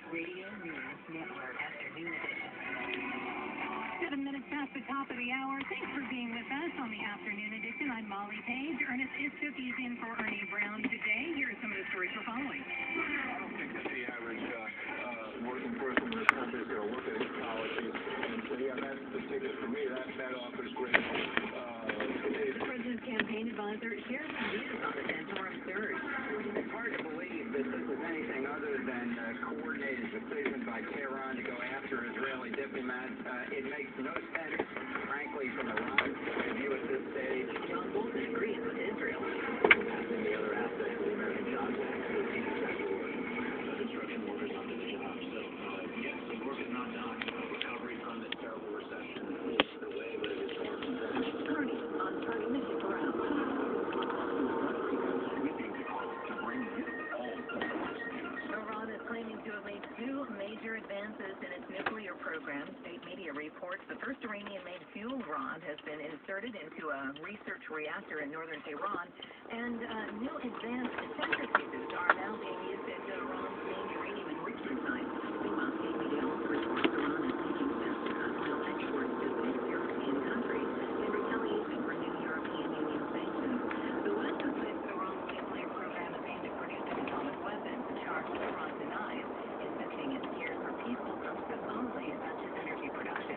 Radio News Network Afternoon Edition. 7 minutes past the top of the hour. Thanks for being with us on the Afternoon Edition. I'm Molly Page. Ernest Istook is in for Ernie Brown today. Here are some of the stories we're following. I don't think that the average working person in this country is going to look at his policies and say, yeah, that's the ticket for me. That offers great. The president's campaign advisor shares some views on the Santorum surge. It's hard to believe that this is anything other than a coordinated decision by Tehran to go after Israeli diplomats. It makes no sense, frankly, from Iran's point of view at this stage. John Bolton agrees with Israel. Passing the other aspects of the American Jobs Act to a special construction workers on the job. So, yes, the work is not done. Recovery from this terrible recession is the way, but it is far from finished. Ernie on Transmission Brown. Iran is claiming to have made two major advances in its nuclear program. State media reports the first Iranian-made fuel rod has been inserted into a research reactor in northern Tehran, and new advanced centrifuges are now being used at Iran's main uranium enrichment site. Meanwhile, state media also reports Iran is taking steps to cut oil exports to six European countries in retaliation for new European Union sanctions. The West has said Iran's nuclear program is aimed at producing atomic weapons, a charge Iran denies, insisting its years for peaceful purposes only, such as energy production.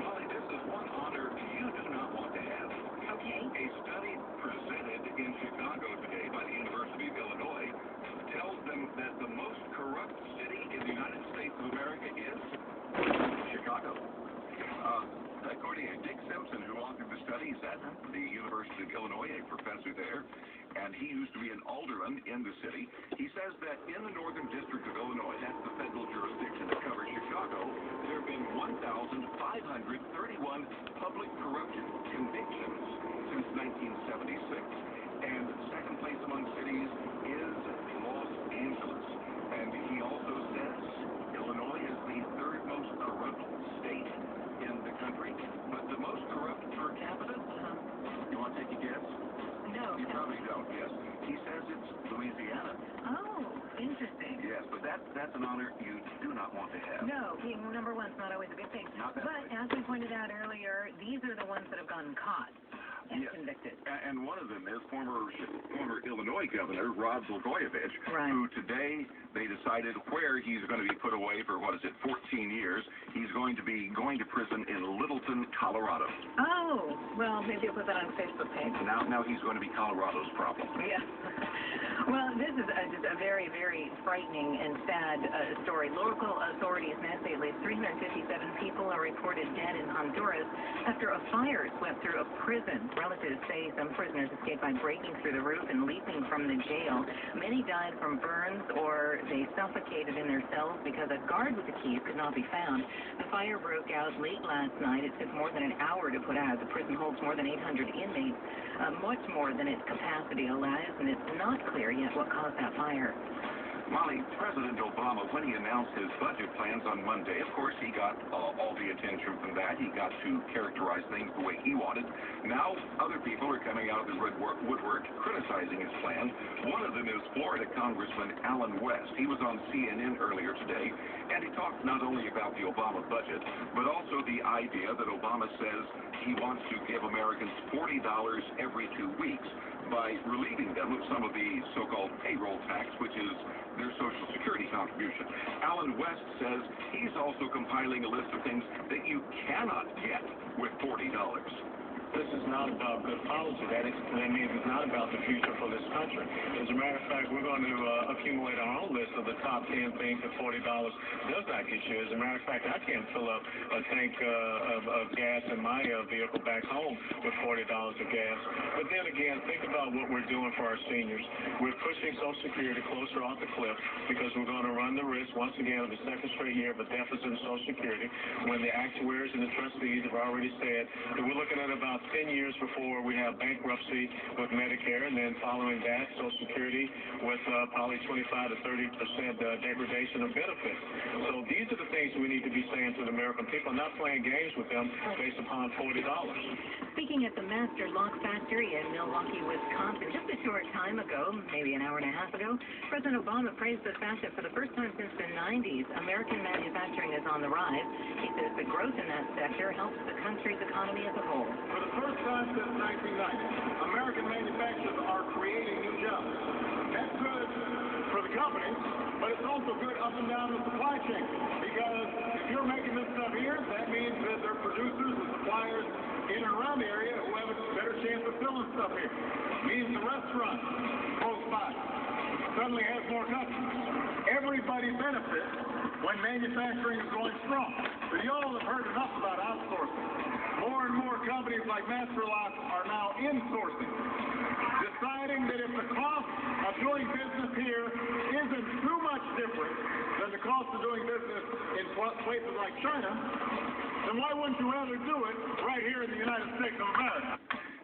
Molly, this is one honor you do not want to have. Okay. A study presented in Chicago today by the University of Illinois tells them that the most corrupt city in the United States of America is Chicago. According to Dick Simpson, who authored the studies at the University of Illinois, a professor there, and he used to be an alderman in the city, he says that in the Northern District of Illinois, that's the federal jurisdiction that covers Chicago, there have been 1,531 public corruption convictions since 1976. And second place among cities is Los Angeles. And he also says Illinois is the third most corrupt state in the country, but the most corrupt per capita? You want to take a guess? No. You probably don't guess. He says it's Louisiana. Oh, interesting. Yes, but that's an honor you do not want to have. No, being number one's not always a good thing. Not that But way. as we pointed out earlier, these are the ones that have gotten caught and Yes. convicted. And one of them is former Illinois Governor Rod Blagojevich, Right. who today they decided where he's going to be put away for, 14 years. He's going to be going to prison in Littleton, Colorado. Oh, well, maybe I'll put that on the Facebook page. Now he's going to be Colorado's problem. Yeah. Well, this is just a very, very frightening and sad story. Local authorities now say at least 357 people are reported dead in Honduras after a fire swept through a prison. Relatives say some prisoners escaped by breaking through the roof and leaping from the jail. Many died from burns or they suffocated in their cells because a guard with the keys could not be found. The fire broke out late last night. It took more than an hour to put out. The prison holds more than 800 inmates, much more than its capacity allows, and it's not clear yet what caused that fire. Molly, President Obama, when he announced his budget plans on Monday, of course, he got all the attention from that. He got to characterize things the way he wanted. Now, other people are coming out of the woodwork criticizing his plan. One of them is Florida Congressman Alan West. He was on CNN earlier today, and he talked not only about the Obama budget, but also the idea that Obama says he wants to give Americans $40 every 2 weeks by relieving them of some of the so-called payroll tax, which is their Social Security contribution. Alan West says he's also compiling a list of things that you cannot get with $40. This is not about good policy. That means it's not about the future for this country. As a matter of fact, we're going to accumulate our own list of the top 10 things that $40 does not get you. As a matter of fact, I can't fill up a tank of gas in my vehicle back home with $40 of gas. But then again, think about what we're doing for our seniors. We're pushing Social Security closer off the cliff because we're going to run the risk, once again, of the second straight year of a deficit in Social Security when the actuaries and the trustees have already said that we're looking at about 10 years before we have bankruptcy with Medicare, and then following that, Social Security with probably 25 to 30% degradation of benefits. So these are the things we need to be saying to the American people, not playing games with them based upon $40. Speaking at the Master Lock Factory in Milwaukee, Wisconsin, just a short time ago, maybe an hour and a half ago, President Obama praised the fact that for the first time since the 90s, American manufacturing is on the rise. He says the growth in that sector helps the country's economy as a whole. For the first time since 1990, American manufacturers are creating new jobs. That's good for the companies, but it's also good up and down the supply chain. Because if you're making this stuff here, that means that there are producers and suppliers in and around the area who have a better chance of selling stuff here. Means the restaurant close by suddenly has more customers. Everybody benefits when manufacturing is going strong. So you all have heard enough about outsourcing. More and more companies like Master Lock are now insourcing, deciding that if the cost of doing business here isn't too much different than the cost of doing business in places like China, then why wouldn't you rather do it right here in the United States of America?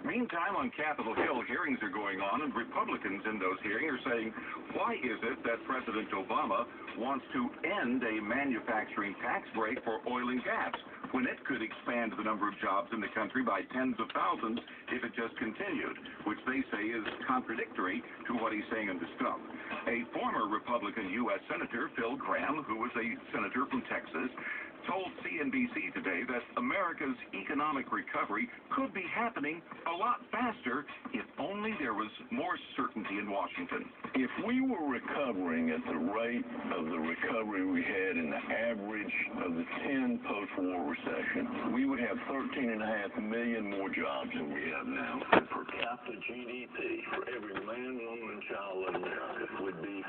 Meantime, on Capitol Hill, hearings are going on, and Republicans in those hearings are saying, why is it that President Obama wants to end a manufacturing tax break for oil and gas, when it could expand the number of jobs in the country by tens of thousands if it just continued, which they say is contradictory to what he's saying in the stump. A former Republican U.S. Senator, Phil Gramm, who was a senator from Texas, told CNBC today that America's economic recovery could be happening a lot faster if only there was more certainty in Washington. If we were recovering at the rate of the recovery we had in the average of the 10 post-war recessions, we would have 13.5 million more jobs than we have now. Per capita GDP for every man, woman, and child in America would be